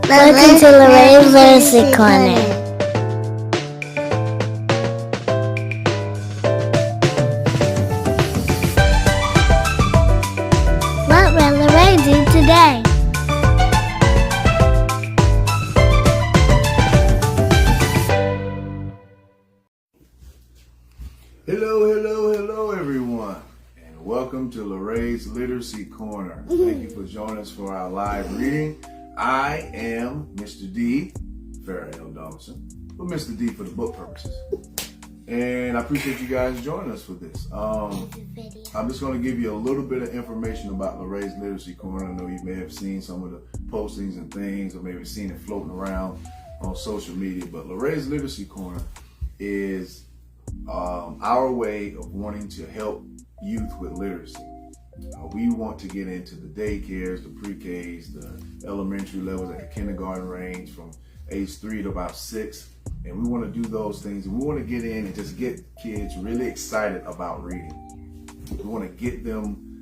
Welcome to LaRay Literacy Corner. What will LaRay do today? Hello everyone, and welcome to LaRay's Literacy Corner. Thank you for joining us for our live reading. I am Mr. D, Farrell Donaldson, but Mr. D for the book purposes. And I appreciate you guys joining us for this. I'm just going to give you a little bit of information about LaRay's Literacy Corner. I know you may have seen some of the postings and things, or maybe seen it floating around on social media, but LaRay's Literacy Corner is our way of wanting to help youth with literacy. We want to get into the daycares, the pre-Ks, the elementary levels at the kindergarten range from age 3 to about 6. And we want to do those things. And we want to get in and just get kids really excited about reading. We want to get them,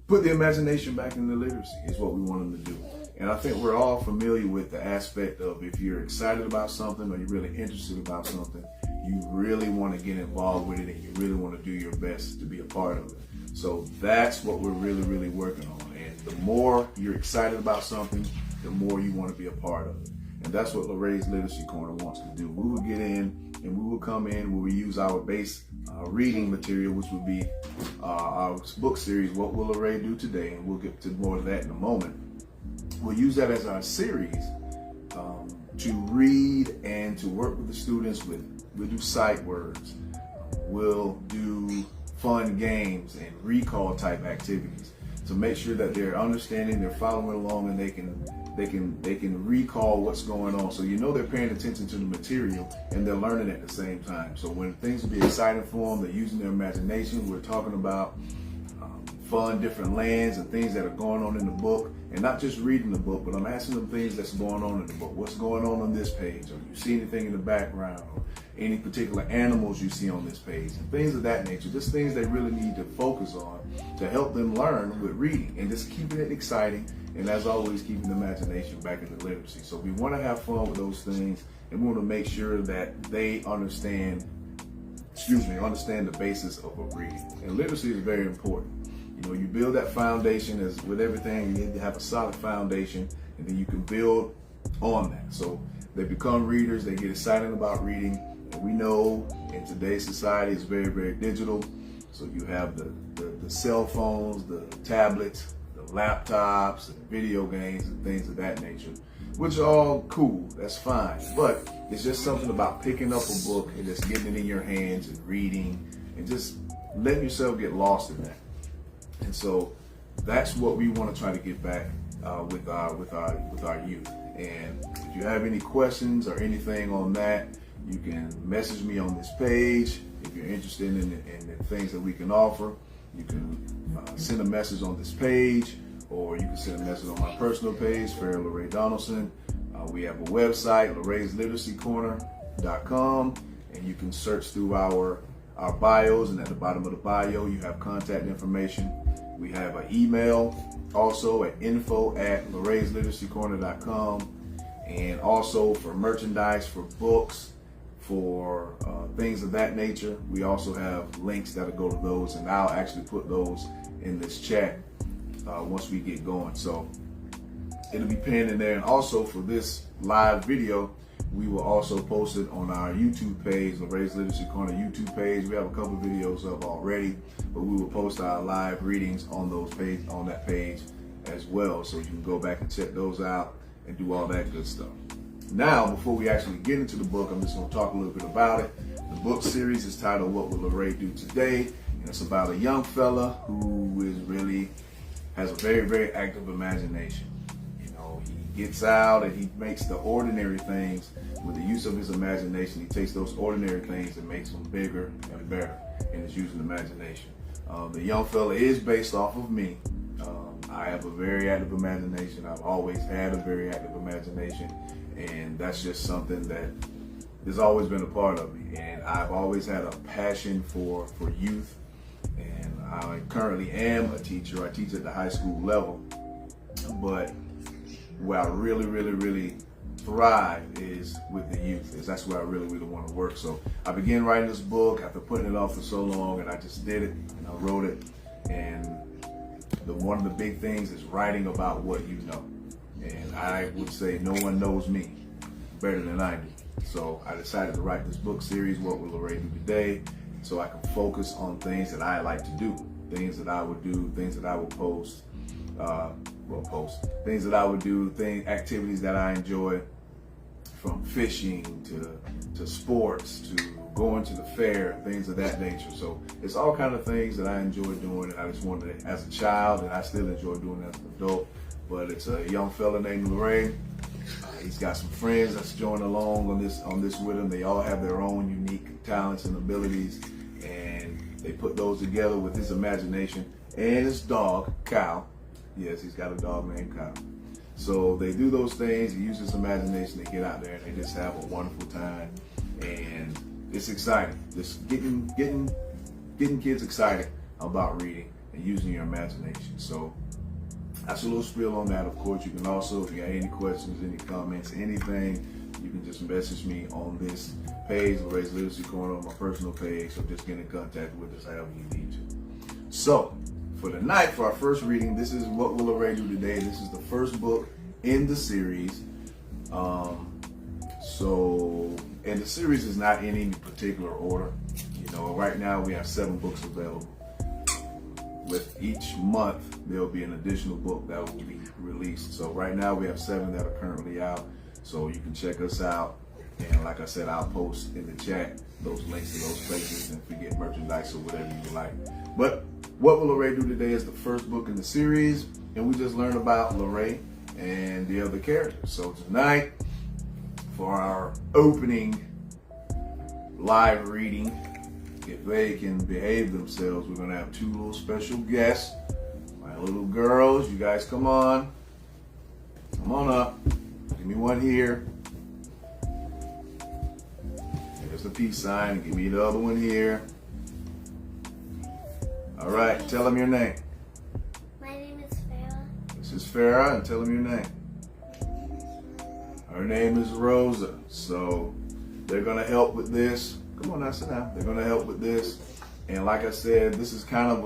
put the imagination back into literacy is what we want them to do. And I think we're all familiar with the aspect of if you're excited about something or you're really interested about something, you really want to get involved with it and you really want to do your best to be a part of it. So that's what we're really working on. And the more you're excited about something, the more you want to be a part of it. And that's what LaRay's Literacy Corner wants to do. We will get in and we will come in where we use our base reading material, which would be our book series, What Will LaRay Do Today? And we'll get to more of that in a moment. We'll use that as our series to read and to work with the students with. We'll do sight words. We'll do fun games and recall type activities to make sure that they're understanding, they're following along, and they can recall what's going on. So you know they're paying attention to the material and they're learning at the same time. So when things will be exciting for them, they're using their imagination. We're talking about fun, different lands and things that are going on in the book, and not just reading the book, but I'm asking them things that's going on in the book. What's going on this page? Or you see anything in the background? Or any particular animals you see on this page? And things of that nature. Just things they really need to focus on to help them learn with reading and just keeping it exciting. And as always, keeping the imagination back in the literacy. So we want to have fun with those things, and we want to make sure that they understand the basis of a reading. And literacy is very important. You know, you build that foundation, as with everything, you need to have a solid foundation, and then you can build on that. So they become readers, they get excited about reading, and we know in today's society it's very digital. So you have the cell phones, the tablets, the laptops, and video games and things of that nature, which are all cool, that's fine. But it's just something about picking up a book and just getting it in your hands and reading and just letting yourself get lost in that. And so that's what we want to try to get back with our youth. And if you have any questions or anything on that, you can message me on this page. If you're interested in the things that we can offer, you can send a message on this page, or you can send a message on my personal page, Farrell LaRay Donaldson. We have a website, LaRay'sLiteracyCorner.com, and you can search through our bios, and at the bottom of the bio you have contact information. We have an email also at info@LaRay'sLiteracyCorner.com, and also for merchandise, for books, for things of that nature, we also have links that'll go to those, and I'll actually put those in this chat once we get going. So it'll be pinned in there. And also for this live video, we will also post it on our YouTube page, LaRay's Literacy Corner YouTube page. We have a couple of videos up already, but we will post our live readings on that page as well. So you can go back and check those out and do all that good stuff. Now, before we actually get into the book, I'm just going to talk a little bit about it. The book series is titled What Will LaRay Do Today? And it's about a young fella who has a very active imagination. He gets out and he makes the ordinary things with the use of his imagination. He takes those ordinary things and makes them bigger and better in his use of imagination. The young fella is based off of me. I have a very active imagination. I've always had a very active imagination, and that's just something that has always been a part of me. And I've always had a passion for youth, and I currently am a teacher. I teach at the high school level, but where I really thrive is with the youth. That's where I really want to work. So I began writing this book after putting it off for so long, and I just did it and I wrote it. And one of the big things is writing about what you know. And I would say no one knows me better than I do. So I decided to write this book series, What Will LaRay Do Today, so I can focus on things that I like to do, things that I would do, things that I would post, things that I would do, activities that I enjoy, from fishing to sports to going to the fair, things of that nature. So it's all kind of things that I enjoy doing, and I just wanted it as a child, and I still enjoy doing it as an adult. But it's a young fella named LaRay. He's got some friends that's joined along on this with him. They all have their own unique talents and abilities, and they put those together with his imagination and his dog, Kyle. Yes, he's got a dog named Kyle. So they do those things, he uses his imagination, they get out there and they just have a wonderful time. And it's exciting. Just getting kids excited about reading and using your imagination. So that's a little spiel on that. Of course, you can also, if you got any questions, any comments, anything, you can just message me on this page, LaRay's Literacy Corner, on my personal page, or just get in contact with us however you need to. So, for tonight, for our first reading, this is What Will LaRay Do Today. This is the first book in the series. And the series is not in any particular order. You know, right now we have 7 books available. With each month, there'll be an additional book that will be released. So right now we have 7 that are currently out. So you can check us out. And like I said, I'll post in the chat those links to those places, and if you get merchandise or whatever you like. But What Will LaRay Do Today is the first book in the series, and we just learned about LaRay and the other characters. So tonight, for our opening live reading, if they can behave themselves, we're going to have 2 little special guests. My little girls, you guys come on. Come on up. Give me one here. There's the peace sign. And give me the other one here. All right, tell them your name. My name is Farah. This is Farah, and tell them your name. Her name is Rosa. So they're going to help with this. Come on now, sit down. They're going to help with this. And like I said, this is kind of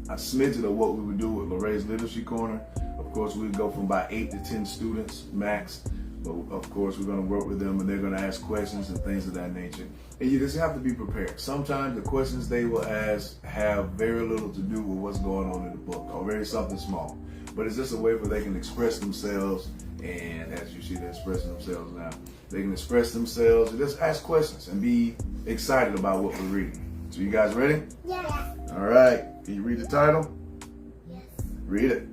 a smidget of what we would do with LaRay's Literacy Corner. Of course, we'd go from about 8 to 10 students max. But of course, we're going to work with them, and they're going to ask questions and things of that nature. And you just have to be prepared. Sometimes the questions they will ask have very little to do with what's going on in the book, or very something small. But it's just a way where they can express themselves. And as you see, they're expressing themselves now. They can express themselves and just ask questions and be excited about what we're reading. So you guys ready? Yes. All right. Can you read the title? Yes. Read it.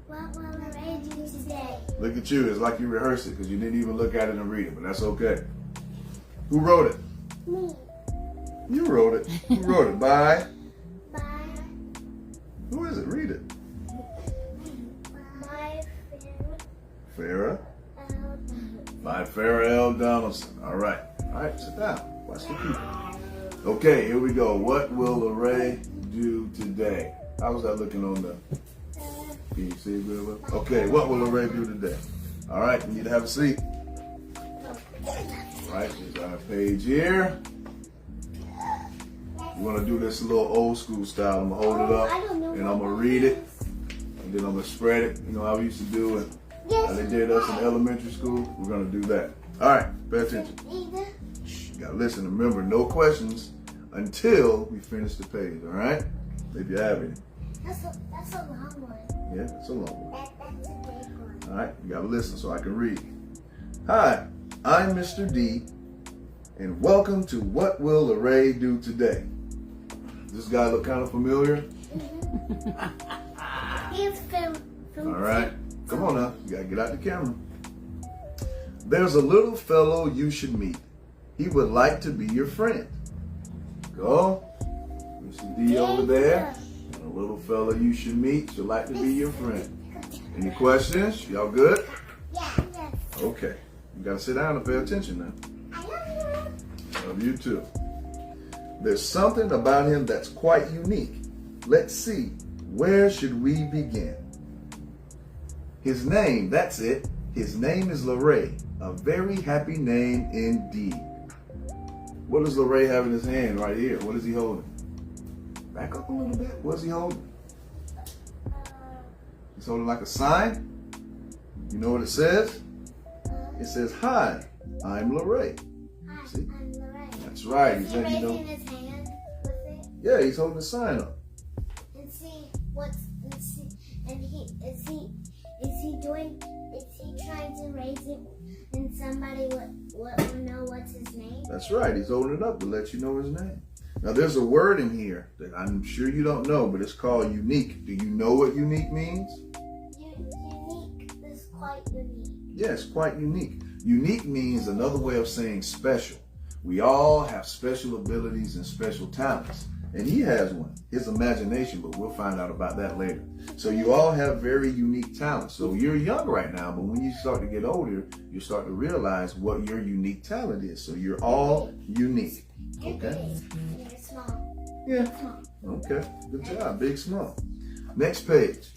What will LaRay do today? Look at you. It's like you rehearsed it because you didn't even look at it and read it, but that's okay. Who wrote it? Me. You wrote it. Who wrote it? By? By Who is it? Read it. my Farah. friend. By Farah L. Donaldson. All right. All right, sit down. Watch the people. Okay, here we go. What will LaRay do today? How was that looking on the... Can you see it real well? Okay, what will LaRay do today? All right, you need to have a seat. All right, there's our page here. We're going to do this a little old school style. I'm going to hold it up, and I'm going to read it, and then I'm going to spread it. You know how we used to do it, how they did us in elementary school? We're going to do that. All right, pay attention. You got to listen. Remember, no questions until we finish the page, all right? If you have any. That's a long one. Yeah, it's a long one. That's a big one. All right, you gotta listen so I can read. Hi, I'm Mr. D, and welcome to What Will LaRay Do Today. Does this guy look kind of familiar? He's from All right, come on now, you gotta get out the camera. There's a little fellow you should meet. He would like to be your friend. Go, Mr. D over there. A little fella you should meet should like to be your friend. Any questions? Y'all good? Yes. Okay. You gotta sit down and pay attention now. I love you. Love you too. There's something about him that's quite unique. Let's see. Where should we begin? His name, that's it. His name is LaRay, a very happy name indeed. What does LaRay have in his hand right here? What is he holding? Back up a little bit. What is he holding? He's holding like a sign. You know what it says? It says, "Hi, I'm LaRay." Hi, See? I'm LaRay. That's right. Is he raising his hand with it? Yeah, he's holding a sign up. And see what's and is he trying to raise it and somebody will know what's his name? That's right. He's holding it up to let you know his name. Now, there's a word in here that I'm sure you don't know, but it's called unique. Do you know what unique means? Unique is quite unique. Yes, quite unique. Unique means another way of saying special. We all have special abilities and special talents. And he has one, his imagination, but we'll find out about that later. So you all have very unique talents. So you're young right now, but when you start to get older, you start to realize what your unique talent is. So you're all unique. Okay? You're small. Yeah. Small. Okay. Good job. Big, small. Next page.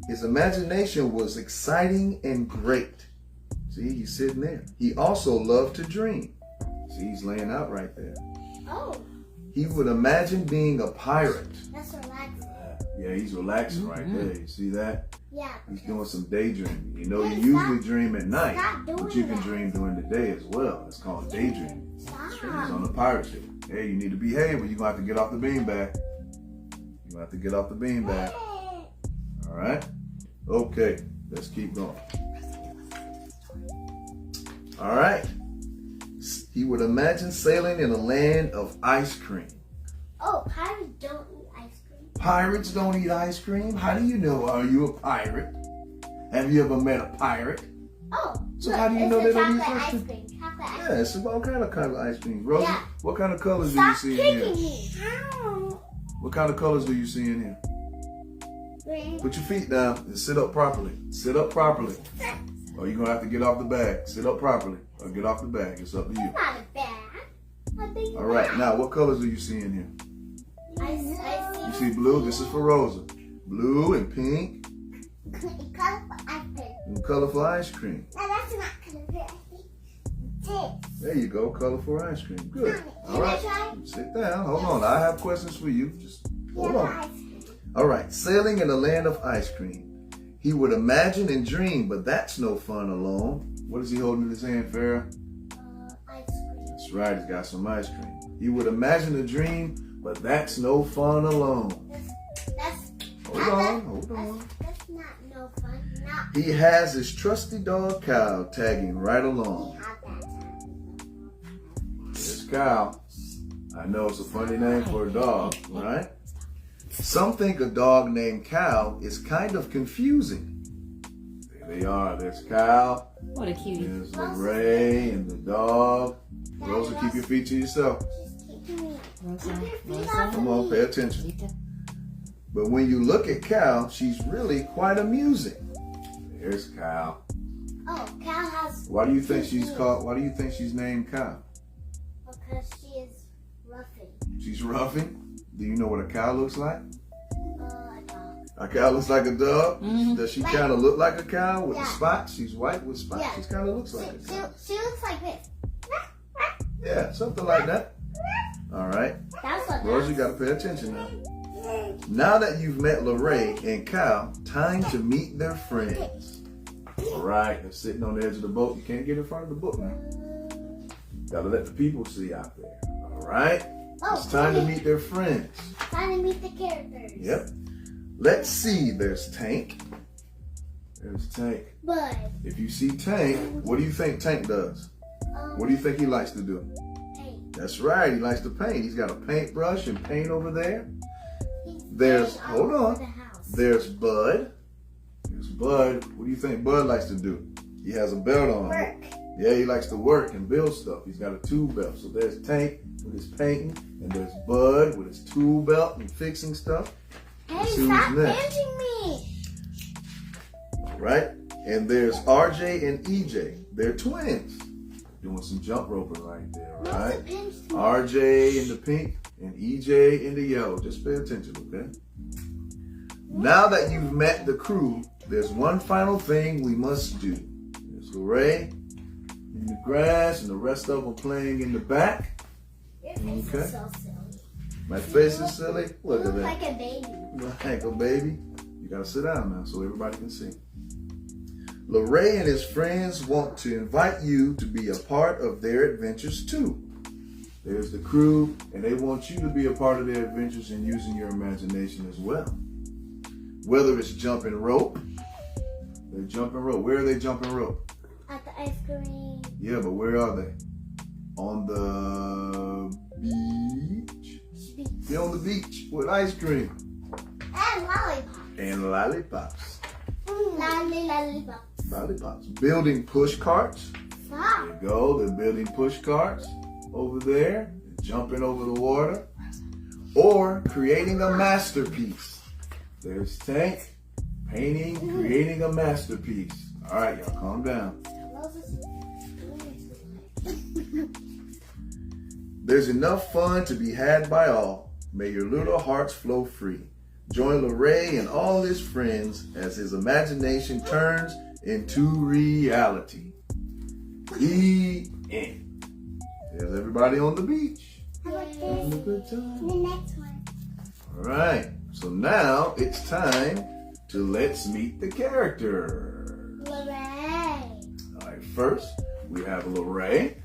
His imagination was exciting and great. See, he's sitting there. He also loved to dream. See, he's laying out right there. Oh. He would imagine being a pirate. That's relaxing. Yeah, he's relaxing right there. You see that? Yeah. He's doing some daydreaming. You know, Hey, you stop. usually dream at night, Stop but doing you can that. dream during the day as well. It's called daydreaming. He's on Stop. the pirate ship. Hey, you need to behave, or you're going to have to get off the beanbag. You're going to have to get off the beanbag. All right? Okay, let's keep going. All right. He would imagine sailing in a land of ice cream. Oh, pirates don't eat ice cream. Pirates don't eat ice cream? How do you know? Are you a pirate? Have you ever met a pirate? Oh, So look, how do you it's know a they don't eat chocolate ice ice cream? cream? Chocolate ice Yeah, it's all kind of ice cream. Rosie, Yeah. what kind of colors Stop do you see in kicking here? me. Ow. What kind of colors do you see in here? Green. Put your feet down and sit up properly. Sit up properly. Or you're going to have to get off the bag. Sit up properly or get off the bag. It's up to you. Not a bag. I think it's All right, bad. now what colors do you see in here? I You see see blue? This is for Rosa. Blue and pink colorful ice cream. and colorful ice cream. No, that's not colorful ice cream. This. There you go, colorful ice cream. Good. All Can I right, try? sit down. Hold on, I have questions for you. Just hold Yeah, on. ice cream. All right, sailing in a land of ice cream. He would imagine and dream, but that's no fun alone. What is he holding in his hand, Farrah? Ice cream. That's right, he's got some ice cream. He would imagine a dream, but that's no fun alone. That's Hold on. That's not no fun. Not. He has his trusty dog Cow tagging right We along. have that. There's Cow. I know it's a funny name for a dog, right? Some think a dog named Cow is kind of confusing. There they are. There's Cow. What a cutie. There's LaRay and the dog. Rosa, keep your feet to yourself. Just keep me. Rosa, Keep your feet Rosa. off of Come on, me. pay attention. Rita. But when you look at Cow, she's really quite amusing. There's Cow. Oh, Cal has. Why do you think she's called? Why do you think she's named Cow? Because she is roughing. She's roughing. Do you know what a cow looks like? A dog. A cow looks like a dog. Mhm. Does she kind of look like a cow with the Yeah. spots? She's white with spots. Yeah. She kind of looks like a cow. She looks like this. Yeah, something like that. All right. That's what. Rose, you got to pay attention now. Now that you've met LaRay and Cow, time to meet their friends. All right, they're sitting on the edge of the boat. You can't get in front of the boat now. Gotta let the people see out there. All right. Oh, It's time to okay. meet their friends. Time to meet the characters. Yep. Let's see. There's Tank. There's Tank. Bud. If you see Tank, what do you think Tank does? What do you think he likes to do? Paint. That's right. He likes to paint. He's got a paintbrush and paint over there. He's There's, painting all hold over on. the house. There's Bud. There's Bud. What do you think Bud likes to do? He has a belt on. Work. Yeah, he likes to work and build stuff. He's got a tool belt. So there's Tank with his painting, and there's Bud with his tool belt and fixing stuff. Hey, Let's see who's stop next. pinching me. Right? And there's RJ and EJ. They're twins. Doing some jump roping right there, right? Rosa pinched me. RJ in the pink and EJ in the yellow. Just pay attention, okay? Now that you've met the crew, there's one final thing we must do. There's LaRay in the grass, and the rest of them playing in the back. Your face Okay. is so silly. My face is silly. Look You at look that. like a baby. Like a baby. You gotta sit down now so everybody can see. LaRay and his friends want to invite you to be a part of their adventures too. There's the crew, and they want you to be a part of their adventures and using your imagination as well. Whether it's jumping rope, they're jumping rope. Where are they jumping rope? At the ice cream. Yeah, but where are they? On the beach. They're on the beach with ice cream And lollipop. and lollipops. Lollipop. Lollipops. Building push carts. Stop. There you go. They're building push carts over there, jumping over the water, or creating a masterpiece. There's Tank painting, creating a masterpiece. All right, y'all, calm down. There's enough fun to be had by all. May your little hearts flow free. Join LaRay and all his friends as his imagination turns into reality. The end. There's everybody on the beach. How about Having a this? good time. The next one. All right. So now it's time to let's meet the character. LaRay. All right. First, we have LaRay.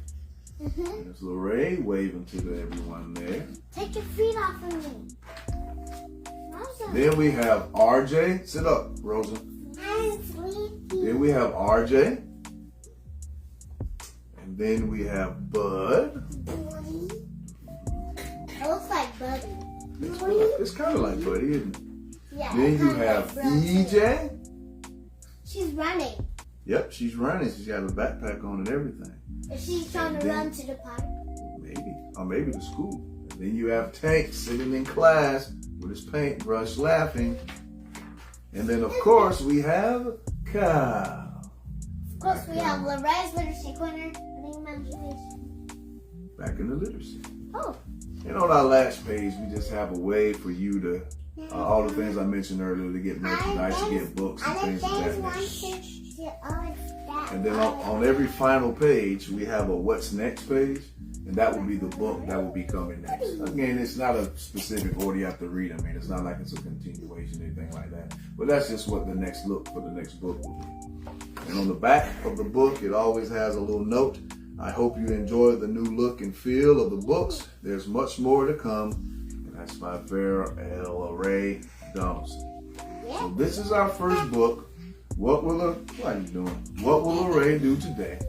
Mm-hmm. There's LaRay waving to everyone there. Take your feet off of me. Rosa. Then we have RJ. Sit up, Rosa. I'm sleepy. Then we have RJ. And then we have Bud. Buddy. It looks like Buddy. It's kind of like Buddy, isn't it? Yeah. Then you kinda have like Bro. EJ. She's running. Yep, she's running. She's got a backpack on and everything. Is she trying to run to the park? Maybe. Or maybe to school. And then you have Tank sitting in class with his paintbrush laughing. And then, of course, we have Kyle. Of course, we have LaRay's Literacy Corner and the Imagination. Back in the literacy. Oh. And on our last page, we just have a way for you to, all the things I mentioned earlier, to get merchandise, to get books and things of that nature. And then on every final page, we have a what's next page, and that will be the book that will be coming next. Again, it's not a specific order you have to read. I mean, it's not like it's a continuation or anything like that. But that's just what the next look for the next book will be. And on the back of the book, it always has a little note. I hope you enjoy the new look and feel of the books. There's much more to come. And that's by LaRay Do. So this is our first book. What will LaRay do today?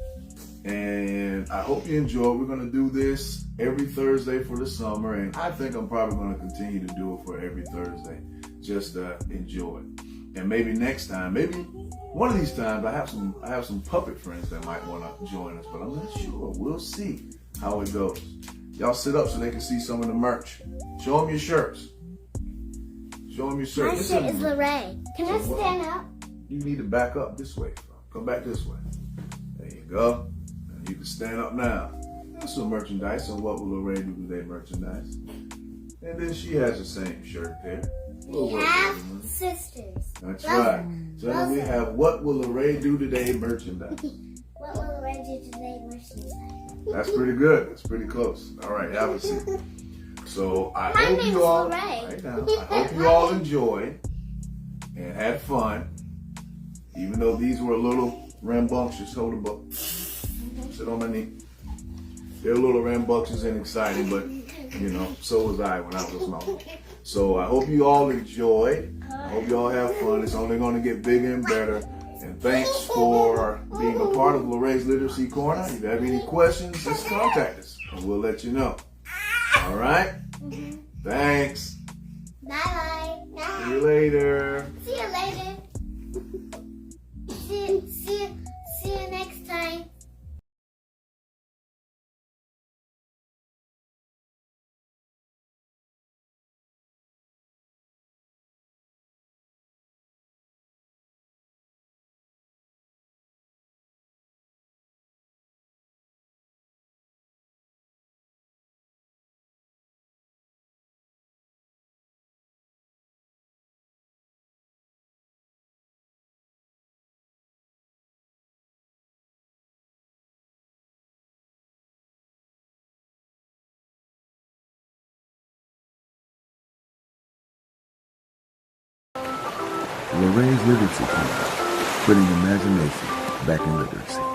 And I hope you enjoy. We're going to do this every Thursday for the summer, and I think I'm probably going to continue to do it for every Thursday. Just enjoy. And maybe next time, maybe one of these times, I have some puppet friends that might want to join us, but I'm not sure. We'll see how it goes. Y'all sit up so they can see some of the merch. Show them your shirts. Show them your shirts. My shirt is LaRay. Can I stand up? You need to back up this way. Come back this way. There you go. And you can stand up now. That's some merchandise on What Will LaRay Do Today merchandise. And then she has the same shirt there. We have sisters. That's Rosa. right. So then we have What Will LaRay Do Today merchandise. What will LaRay do today? Merchandise. That's pretty good. That's pretty close. All right, have a seat. So I My hope name you is all LaRay. right now, I hope you all enjoyed and had fun. Even though these were a little rambunctious. Hold the book. Sit on my knee. They're a little rambunctious and exciting, but you know, so was I when I was small. So I hope you all enjoyed. I hope you all have fun. It's only going to get bigger and better. And thanks for being a part of LaRay's Literacy Corner. If you have any questions, just contact us and we'll let you know. All right? Thanks. Bye bye. See you later. See you later. See you next time. LaRay's Literacy Corner, putting imagination back in literacy.